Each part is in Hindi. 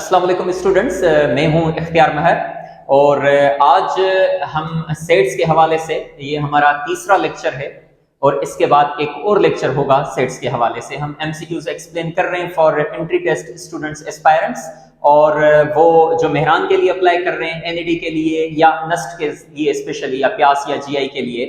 अस्सलाम वालेकुम स्टूडेंट्स, मैं हूं इख्तियार महर और आज हम सेट्स के हवाले से ये हमारा तीसरा लेक्चर है और इसके बाद एक और लेक्चर होगा सेट्स के हवाले से। हम एमसीक्यूज एक्सप्लेन कर रहे हैं for entry test students aspirants, और वो जो मेहरान के लिए अप्लाई कर रहे हैं, एनईडी के लिए या नस्ट के लिए स्पेशली, या प्यास या जीआई के लिए,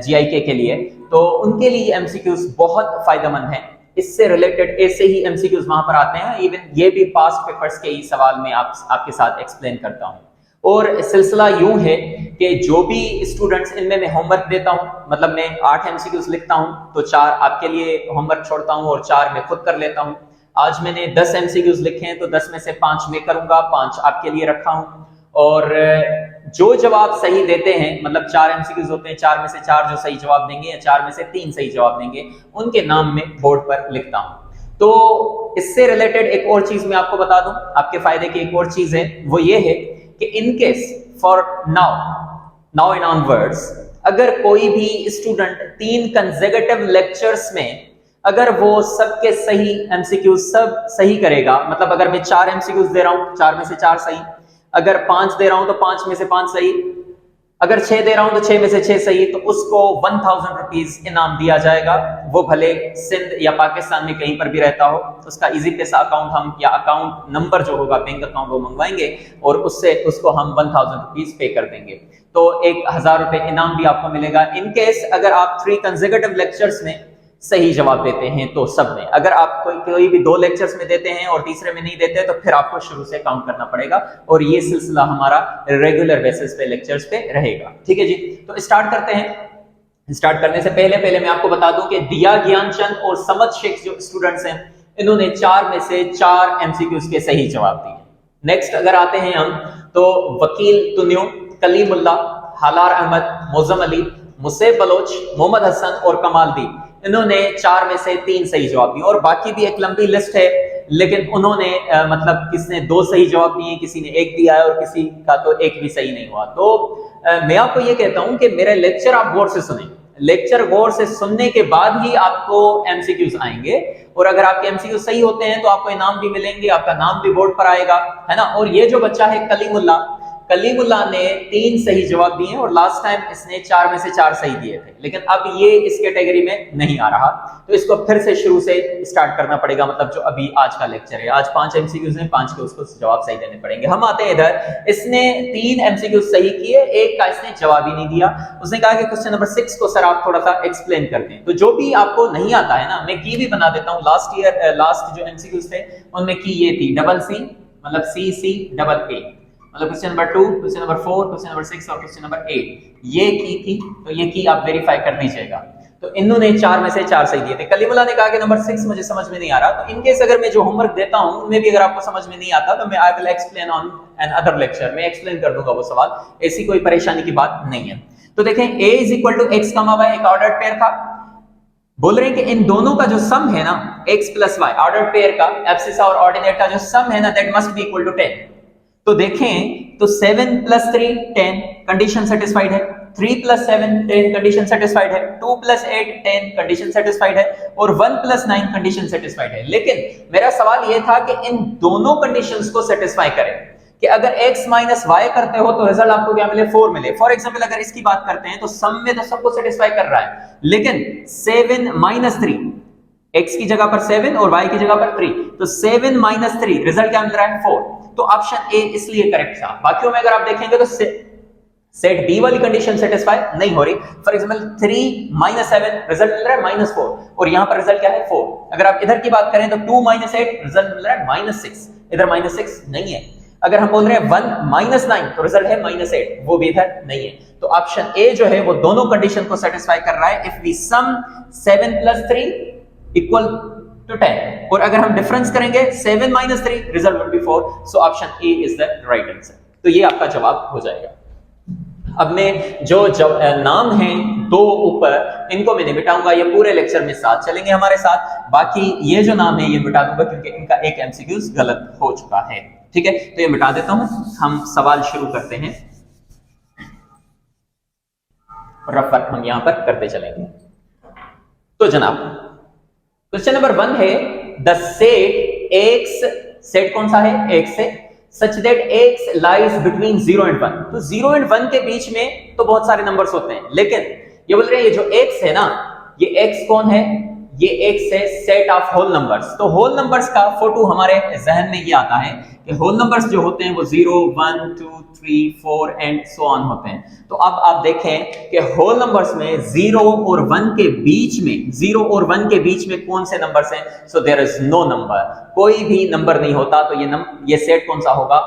जीआईके के लिए, तो उनके लिए एमसीक्यूज बहुत फायदेमंद हैं। इससे रिलेटेड ऐसे ही एमसीक्यूज वहां पर आते हैं। इवन ये भी पास्ट पेपर्स के ही सवाल में आपके साथ एक्सप्लेन करता हूं। और सिलसिला यूं है कि जो भी स्टूडेंट्स, इनमें मैं होमवर्क देता हूं, मतलब मैं 8 एमसीक्यूज लिखता हूं तो 4 आपके लिए होमवर्क छोड़ता हूं और 4 मैं खुद कर लेता हूं। आज मैंने 10 एमसीक्यूज लिखे हैं तो 10 में से 5 मैं करूंगा, 5 आपके लिए रखा हूं। और जो जवाब सही देते हैं, मतलब 4 एमसीक्यूज होते हैं, 4 में से 4 जो सही जवाब देंगे या 4 में से 3 सही जवाब देंगे, उनके नाम में बोर्ड पर लिखता हूं। तो इससे रिलेटेड एक और चीज मैं आपको बता दूं, आपके फायदे की एक और चीज है, वो ये है कि in case for now in onwards, अगर कोई भी स्टूडेंट 3 कंसेक्यूटिव लेक्चर्स में अगर वो सबके सही एमसीक्यूज सब सही करेगा, मतलब अगर मैं 4 एमसीक्यूज दे रहा हूं, 4 में से 4 सही, अगर 5 दे रहा हूं तो 5 में से 5 सही, अगर 6 दे रहा हूं तो 6 में से 6 सही, तो उसको 1000 रुपीज इनाम दिया जाएगा। वो भले सिंध या पाकिस्तान में कहीं पर भी रहता हो, उसका इजी पैसा अकाउंट हम या अकाउंट नंबर जो होगा बैंक अकाउंट वो मंगवाएंगे और उससे उसको हम 1000 रुपीज पे कर देंगे। तो 1000 रुपए इनाम भी आपको मिलेगा इन केस अगर आप 3 कंसेक्यूटिव लेक्चर्स में सही जवाब देते हैं। तो सब में, अगर आप कोई भी 2 लेक्चर्स में देते हैं और तीसरे में नहीं देते, तो फिर आपको शुरू से काउंट करना पड़ेगा और ये सिलसिला हमारा रेगुलर बेसिस पे लेक्चर्स पे रहेगा। ठीक है जी, तो स्टार्ट करते हैं। स्टार्ट करने से पहले मैं आपको बता दूं कि दिया ज्ञानचंद और समद शेख जो स्टूडेंट्स हैं, इन्होंने 4 में से 4 एमसीक्यूज के सही जवाब दिए। नेक्स्ट अगर आते हैं हम, तो वकील तुन्यू, कलीमुल्ला, हालार अहमद, मोजम अली, मुसेब बलोच, मोहम्मद हसन और कमालदीन, इन्होंने 4 में से 3 सही जवाब दिए। और बाकी भी एक लंबी लिस्ट है, लेकिन उन्होंने मतलब किसने 2 सही जवाब दिए, किसी ने 1 दिया है और किसी का तो 1 भी सही नहीं हुआ। तो मैं आपको ये कहता हूं कि मेरा लेक्चर आप गौर से सुनें। लेक्चर गौर से सुनने के बाद ही आपको एमसीक्यूज आएंगे, और अगर आपके एमसीक्यू सही होते हैं तो आपको इनाम भी मिलेंगे, आपका नाम भी बोर्ड पर आएगा, है ना। और ये जो बच्चा है कलीमुल्ला ने 3 सही जवाब दिए और लास्ट टाइम इसने 4 में से 4 सही दिए थे, लेकिन अब ये इस कैटेगरी में नहीं आ रहा, तो इसको फिर से शुरू से स्टार्ट करना पड़ेगा। मतलब जो अभी आज का लेक्चर है, आज 5 एमसीक्यूज हैं, 5 के उसको जवाब सही देने पड़ेंगे। हम आते हैं इधर, इसने 3 एमसीक्यूज सही किए, 1 का इसने जवाब ही नहीं दिया। उसने कहा कि क्वेश्चन नंबर 6 को सर आप थोड़ा सा एक्सप्लेन कर दें। तो जो भी आपको नहीं आता है ना, मैं की भी बना देता हूँ। लास्ट जो एमसीक्यूज थे उनमें की ये थी डबल सी, मतलब सी डबल ए, मतलब question number 2, question number 4, question number 6 और क्वेश्चन नंबर 8, ये की थी। तो ये की आप वेरीफाई कर दीजिएगा। तो इन्होंने 4 में से 4 सही दिए थे। कलीमुल्ला ने कहा कि नंबर 6 मुझे समझ में नहीं आ रहा। तो इनकेस अगर मैं जो होमवर्क देता हूं उनमें भी अगर आपको समझ में नहीं आता, तो मैं I will explain on an other lecture, मैं एक्सप्लेन कर दूंगा वो सवाल, ऐसी कोई परेशानी की बात नहीं है। तो देखें, a = x, y एक ऑर्डर्ड पेयर था। बोल रहे हैं कि इन दोनों का जो सम है ना, x + y ऑर्डर्ड पेयर का, एब्सिसा और ऑर्डिनेट का जो सम है ना, that must be equal to 10। तो देखें, तो 7 + 3 10 कंडीशन सेटिस्फाइड है, 3 + 7 10 कंडीशन सेटिस्फाइड है, 2 + 8 10 कंडीशन सेटिस्फाइड है, और 1 + 9 कंडीशन सेटिस्फाइड है। लेकिन मेरा सवाल यह था कि इन दोनों कंडीशंस को सेटिस्फाई करें कि अगर x - y करते हो तो रिजल्ट आपको क्या मिले, 4 मिले। फॉर एग्जांपल अगर इसकी बात करते हैं तो सम में तो सबको सेटिस्फाई कर रहा है, लेकिन 7 - 3, x की जगह पर 7 और y की जगह पर 3, तो 7 - 3 रिजल्ट क्या मिल रहा है, 4। तो ऑप्शन ए इसलिए करेक्ट था। बाकियों में अगर आप देखेंगे तो सेट बी वाली कंडीशन सेटिस्फाई नहीं हो रही। फॉर एग्जांपल 3 - 7 रिजल्ट मिल रहा है -4, और यहां पर रिजल्ट क्या है, 4। अगर आप इधर की बात करें तो 2 - 8 रिजल्ट मिल रहा है -6, इधर -6 नहीं है। अगर हम बोल रहे हैं 1 - 9 तो रिजल्ट है -8, वो भी इधर नहीं है। तो ऑप्शन ए जो है वो दोनों कंडीशन को सेटिस्फाई कर रहा है। इफ वी सम 7 + 3 = 10, और अगर हम डिफरेंस करेंगे 7 - 3 result will be 4। So option A is the right answer. तो ये आपका जवाब हो जाएगा। अब मैं जो नाम है 2 ऊपर, इनको मैं नहीं मिटाऊंगा, ये पूरे लेक्चर में साथ चलेंगे हमारे साथ। बाकी ये जो नाम है ये मिटा दूंगा क्योंकि इनका एक एमसीक्यूज गलत हो चुका है। ठीक है, तो ये मिटा देता हूं। हम सवाल शुरू करते हैं, रफ वर्क हम यहां पर करते चलेंगे। तो जनाब, क्वेश्चन नंबर 1 है, द सेट x सेट कौन सा है? x है, such that x lies between 0 and 1। तो 0 एंड 1 के बीच में तो बहुत सारे नंबर्स होते हैं, लेकिन ये बोल रहे हैं ये जो x है ना, ये x कौन है? ये x है सेट ऑफ होल नंबर्स। तो होल नंबर्स का फोटो हमारे जहन में ये आता है कि होल नंबर्स जो होते हैं वो 0, 1, 2, 3, 4 एंड सो ऑन होते हैं। तो अब आप देखें कि होल नंबर्स में 0 और 1 के बीच में, 0 और 1 के बीच में कौन से नंबर्स हैं? So there is no number, कोई भी नंबर नहीं होता। तो ये सेट कौन सा होगा?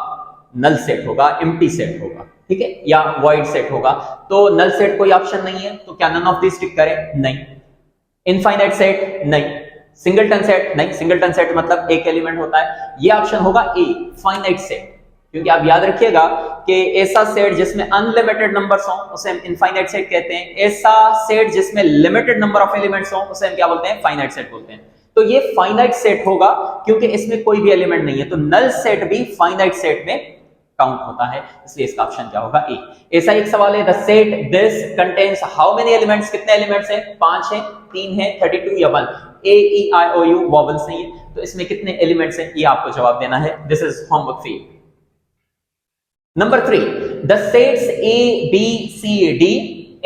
नल सेट होगा, एम्प्टी सेट होगा, ठीक है, या वॉइड सेट होगा। तो नल सेट कोई ऑप्शन नहीं है, तो क्या नन ऑफ दिस टिक करें? नहीं। Infinite set? नहीं। Singleton set? नहीं। सिंगलटन सेट मतलब एक एलिमेंट होता है, ये ऑप्शन होगा ए, फाइनाइट सेट। क्योंकि आप याद रखिएगा कि ऐसा सेट जिसमें अनलिमिटेड नंबर्स हों उसे हम इनफाइनाइट सेट कहते हैं, ऐसा सेट जिसमें लिमिटेड नंबर ऑफ एलिमेंट्स हों उसे हम क्या बोलते हैं? फाइनाइट सेट बोलते हैं। तो ये फाइनाइट सेट होगा क्योंकि इसमें कोई भी एलिमेंट नहीं है। तो नल सेट भी फाइनाइट सेट में काउंट होता है, इसलिए इसका ऑप्शन क्या होगा? ए। ऐसा एक सवाल है, the set this contains how many elements? कितने एलिमेंट्स हैं? 5 हैं, 3 हैं, 32 या 1? ए, ई, आई, ओ, यू वॉवल्स नहीं है, तो इसमें कितने एलिमेंट्स हैं? ये आपको जवाब देना है। This is homework for you. Number 3, the sets A, B, C, D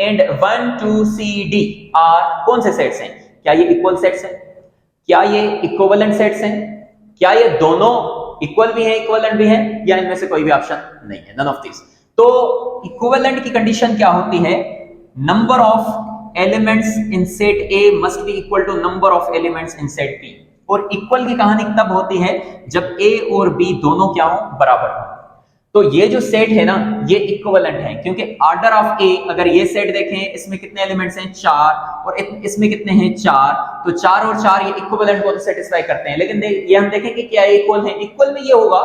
and 1, 2, C, D are कौन से सेट्स हैं? क्या ये इक्वल सेट्स हैं? क्या ये इक्विवेलेंट सेट्स हैं? क्या ये दोनों इक्वल भी हैं, इक्विवेलेंट भी हैं, या इनमें से कोई भी ऑप्शन नहीं है? None of this. तो इक्विवेलेंट की कंडीशन क्या होती है? Number of elements in set A must be equal to number of elements in set B. और इक्वल की कहानी तब होती है जब ए और बी दोनों क्या हो? बराबर हो। तो ये जो सेट है ना, ये इक्विवेलेंट है, क्योंकि ऑर्डर ऑफ ए, अगर ये सेट देखें इसमें कितने एलिमेंट्स हैं? 4, और इसमें कितने हैं? 4। तो 4 और 4 ये इक्विवेलेंट को तो सेटिस्फाई करते हैं, लेकिन ये हम देखेंगे क्या इक्वल है? इक्वल में ये होगा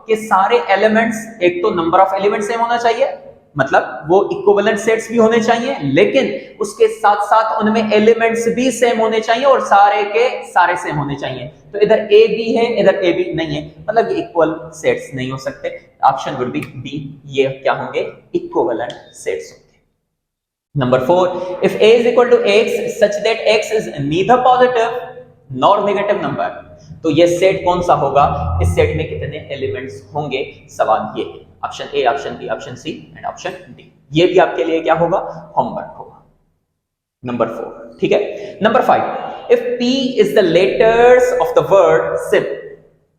कि सारे एलिमेंट्स, एक तो नंबर ऑफ एलिमेंट्स सेम होना चाहिए, मतलब वो इक्विवेलेंट सेट्स भी होने चाहिए, लेकिन उसके साथ साथ उनमें एलिमेंट्स भी सेम होने चाहिए और सारे के सारे सेम होने चाहिए। तो इधर ए बी है, इधर ए बी नहीं है, मतलब ये इक्वल सेट्स नहीं हो सकते। ऑप्शन वुड बी बी, ये क्या होंगे? इक्विवेलेंट सेट्स होंगे। Number 4, if a is equal to x such that x is neither positive nor negative number, तो ये सेट कौन सा होगा? इस सेट में कितने एलिमेंट्स होंगे? सवाल ये है। Option A, option B, option C and option D. ये भी आपके लिए क्या होगा? होमवर्क होगा। नंबर 4, ठीक है। Number 5, if p is the letters of the word sim,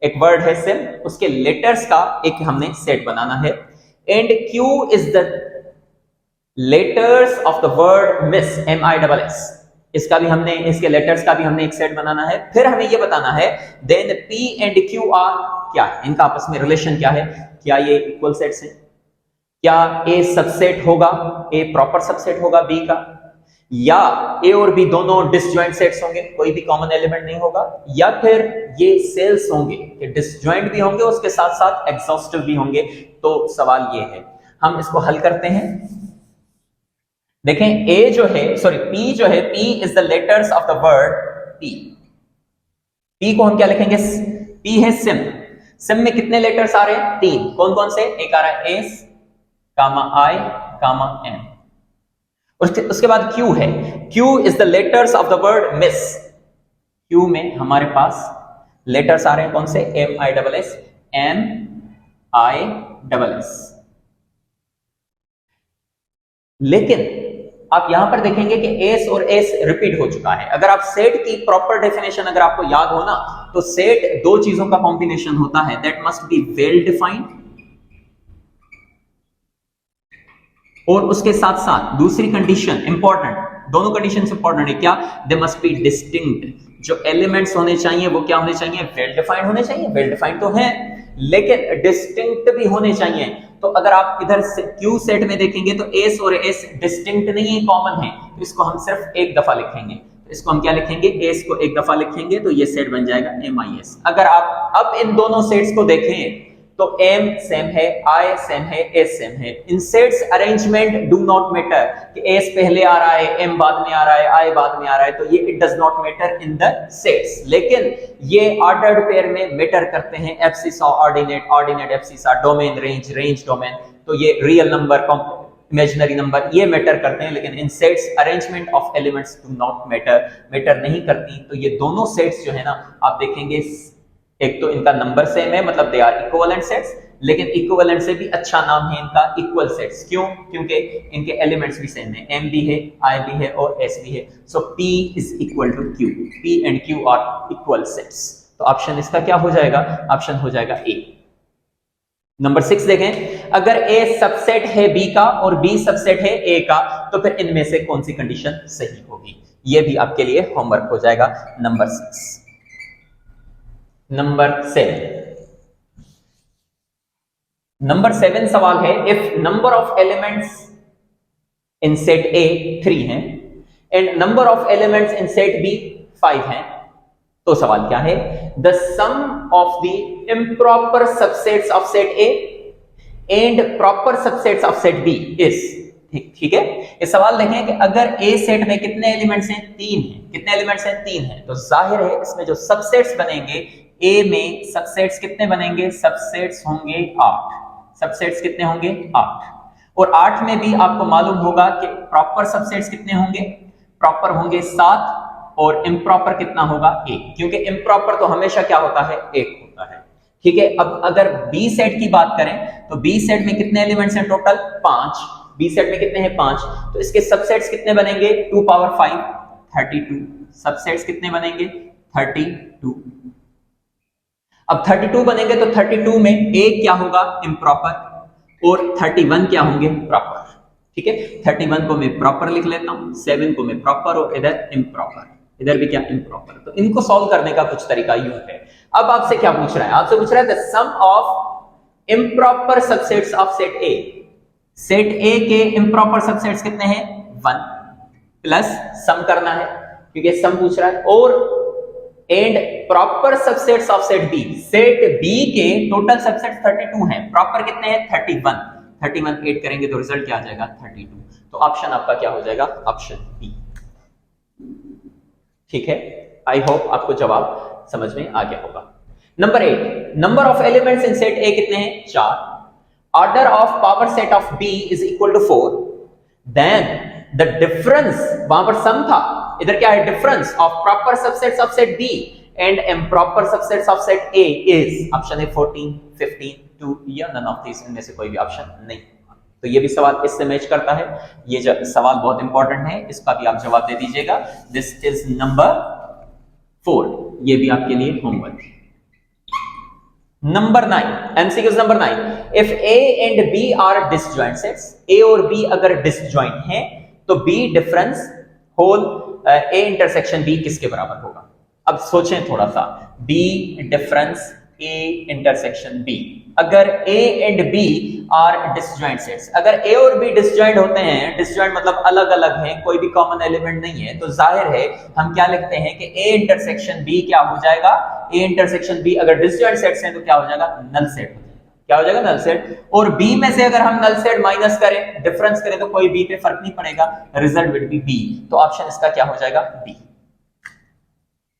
एक वर्ड है सिम, उसके लेटर्स का एक हमने सेट बनाना है, and q is the letters of the word miss, MISS, इसका भी हमने, इसके लेटर्स का भी हमने एक सेट बनाना है। फिर हमें ये बताना है then p and q are क्या है, इनका आपस में रिलेशन क्या है? क्या ये इक्वल सेट्स हैं? क्या a सबसेट होगा, a प्रॉपर सबसेट होगा b का, या a और b दोनों डिसजॉइंट सेट्स होंगे, कोई भी कॉमन एलिमेंट नहीं होगा, या फिर ये सेल्स होंगे कि डिसजॉइंट भी होंगे उसके साथ साथ एग्जॉस्टिव भी होंगे। तो सवाल ये है, हम इसको हल करते हैं। देखें a जो है, सॉरी p जो है, p is the letters of the word p। p को हम क्या लिखेंगे? p है सिम, सिम में कितने लेटर्स आ रहे हैं? 3। कौन कौन से? एक आ रहा है s, I, m। उसके बाद Q है, Q is the letters of the word miss. Q में हमारे पास लेटर्स आ रहे हैं कौन से? MISS, MISS। लेकिन आप यहां पर देखेंगे कि S और S रिपीट हो चुका है। अगर आप सेट की प्रॉपर डेफिनेशन अगर आपको याद हो ना, तो सेट दो चीजों का कॉम्बिनेशन होता है, that must be well defined, और उसके साथ साथ दूसरी कंडीशन इंपॉर्टेंट, दोनों कंडीशन इंपॉर्टेंट है क्या? They must be distinct. जो एलिमेंट्स होने चाहिए वो क्या होने चाहिए? वेल डिफाइंड होने चाहिए। वेल डिफाइंड तो है, लेकिन डिस्टिंक्ट भी होने चाहिए। तो अगर आप इधर Q सेट में देखेंगे तो S और S डिस्टिंक्ट नहीं है, कॉमन है, तो इसको हम सिर्फ एक दफा लिखेंगे। तो इसको हम क्या लिखेंगे? S को एक दफा लिखेंगे तो ये सेट बन जाएगा MIS। अगर आप अब इन दोनों सेट्स को देखें तो M सेम है, I सेम है, S सेम है। इन sets arrangement do not matter कि S पहले आ रहा है, M बाद में आ रहा है, I बाद में आ रहा है, तो ये it does not matter in the sets. लेकिन ये ऑर्डर्ड पेयर में मैटर करते हैं। Abscissa, ordinate, ordinate abscissa, domain, range, range domain. तो ये रियल नंबर, इमेजिनरी नंबर, ये मैटर करते हैं। लेकिन in sets arrangement of elements do not matter, matter नहीं करती। तो ये दोनों सेट्स जो है ना, आप देखेंगे एक तो इनका नंबर सेम है, मतलब दे आर इक्विवेलेंट सेट्स, लेकिन इक्विवेलेंट से भी अच्छा नाम है इनका इक्वल सेट्स। क्यों? क्योंकि इनके एलिमेंट्स भी सेम है, m भी है, i भी है और s भी है। So p is equal to q, p and q are equal sets. तो ऑप्शन इसका क्या हो जाएगा? ऑप्शन हो जाएगा ए। नंबर 6 देखें, अगर a सबसेट है b का और b सबसेट है a का, तो फिर इनमें से कौन सी कंडीशन सही होगी? ये भी आपके लिए होमवर्क हो जाएगा। नंबर 6। नंबर 7 सवाल है, if number of elements in set A 3 हैं and number of elements in set B 5 हैं, तो सवाल क्या है? The sum of the improper subsets of set A and proper subsets of set B is. ठीक है, ये सवाल देखें कि अगर ए सेट में कितने एलिमेंट्स हैं? 3 हैं। कितने एलिमेंट्स हैं? 3 हैं। तो जाहिर है इसमें जो सबसेट्स बनेंगे, ए में सबसेट्स कितने बनेंगे? सबसेट्स होंगे 8। सबसेट्स कितने होंगे? 8। और 8 में भी आपको मालूम होगा कि प्रॉपर सबसेट्स कितने होंगे? प्रॉपर होंगे 7 और इम्प्रॉपर कितना होगा? 1, क्योंकि इम्प्रॉपर तो हमेशा क्या होता है? 1 होता है। ठीक है, अब अगर बी सेट की बात करें तो बी सेट में कितने एलिमेंट्स हैं? टोटल 5। बी सेट में कितने हैं? 5। तो इसके सबसेट्स कितने बनेंगे? 2 पावर 5 32। सबसेट्स कितने बनेंगे? 32। अब 32 बनेंगे तो 32 में एक क्या होगा? इम्प्रॉपर, और 31 क्या होंगे? प्रॉपर। ठीक है, 31 को मैं प्रॉपर लिख लेता हूं, 7 को मैं प्रॉपर और इधर इम्प्रॉपर, इधर भी क्या? इम्प्रॉपर। तो इनको सॉल्व करने का कुछ तरीका यूं है। अब आपसे क्या पूछ रहा है? आपसे पूछ रहा है the sum of improper subsets of set A. Set A के इम्प्रॉपर सबसेट्स कितने हैं? 1 प्लस सम करना है क्योंकि सम पूछ रहा है, और and proper subsets of set B. Set B के टोटल सबसेट्स 32 हैं, प्रॉपर कितने हैं? 31। 31 ऐड करेंगे तो रिजल्ट क्या आ जाएगा? 32। तो ऑप्शन आपका क्या हो जाएगा? Option B. ठीक है, आई होप आपको जवाब समझ में आ गया होगा। Number 8, number of elements in set A कितने हैं? 4। Order of power set of B is equal to 4, then the difference, वहां पर सम था, इधर क्या है? Difference of proper subsets of set B and improper subsets of set A is. Option है 14, 15, 2 या नन ऑफ दीस, इनमें से कोई भी ऑप्शन नहीं। तो ये भी सवाल इससे मैच करता है। ये सवाल बहुत इंपॉर्टेंट है, इसका भी आप जवाब दे दीजिएगा। दिस इज नंबर 4, ये भी आपके लिए homework. Number 9, MCQs number 9, if A and B are disjoint sets, A और बी अगर डिसजॉइंट हैं तो B difference whole A intersection B किसके बराबर होगा? अब सोचें थोड़ा सा, B difference A intersection B. अगर A and B are disjoint sets, अगर ए और बी डिसजॉइंट होते हैं, डिसजॉइंट मतलब अलग अलग हैं, कोई भी कॉमन एलिमेंट नहीं है, तो जाहिर है हम क्या लिखते हैं कि ए इंटरसेक्शन बी क्या हो जाएगा? ए इंटरसेक्शन बी अगर डिसजॉइंट सेट्स हैं तो क्या हो जाएगा? नल सेट हो जाएगा। क्या हो जाएगा? Null set. और बी में से अगर हम नल सेट माइनस करें, डिफरेंस करें, तो कोई बी पे फर्क नहीं पड़ेगा, रिजल्ट विल बी बी। तो ऑप्शन इसका क्या हो जाएगा? बी।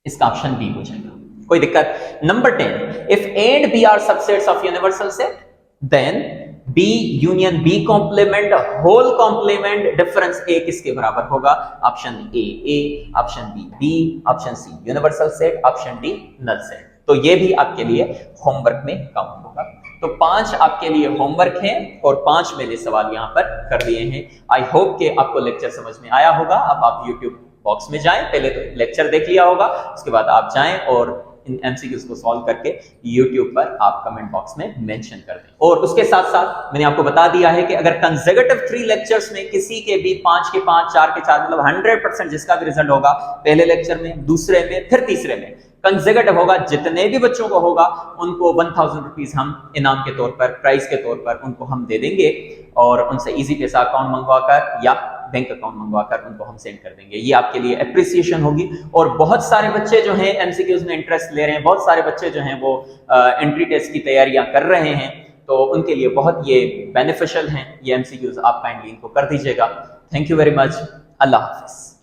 इसका ऑप्शन बी हो जाएगा, कोई दिक्कत? Number 10, if A and B are subsets of universal set, then B union B complement whole complement difference A किसके बराबर होगा? Option A, option B, option C universal set, option D null set. तो ये भी आपके लिए होमवर्क में काउंट होगा। तो 5 आपके लिए होमवर्क है और 5 मैंने सवाल यहां पर कर दिए हैं। आई होप कि आपको लेक्चर समझ में आया होगा। अब आप यूट्यूब बॉक्स में जाएं, पहले तो लेक्चर देख लिया होगा, उसके बाद आप जाएं और इन एमसीक्यूज को सॉल्व करके YouTube पर आप कमेंट बॉक्स में मेंशन कर दें। और उसके साथ साथ मैंने आपको बता दिया है कि अगर कंसेक्यूटिव 3 लेक्चर्स में किसी के भी 5 के 5, 4 के 4, मतलब 100% जिसका भी रिजल्ट होगा, पहले लेक्चर में, दूसरे में, फिर तीसरे में कंसेक्यूटिव होगा, जितने भी बच्चों को होगा उनको 1000 रुपीज हम इनाम के तौर पर, प्राइज के तौर पर उनको हम दे देंगे और उनसे इजी पैसा अकाउंट मंगवाकर या बैंक अकाउंट मंगवाकर उनको हम सेंड कर देंगे। ये आपके लिए एप्रिसिएशन होगी। और बहुत सारे बच्चे जो हैं एमसीक्यूज में इंटरेस्ट ले रहे हैं, बहुत सारे बच्चे जो हैं वो एंट्री टेस्ट की तैयारियां कर रहे हैं, तो उनके लिए बहुत ये बेनिफिशियल हैं ये एमसीक्यूज। आप काइंडली इनको कर दीजिएगा। Thank you very much. Allah Hafiz.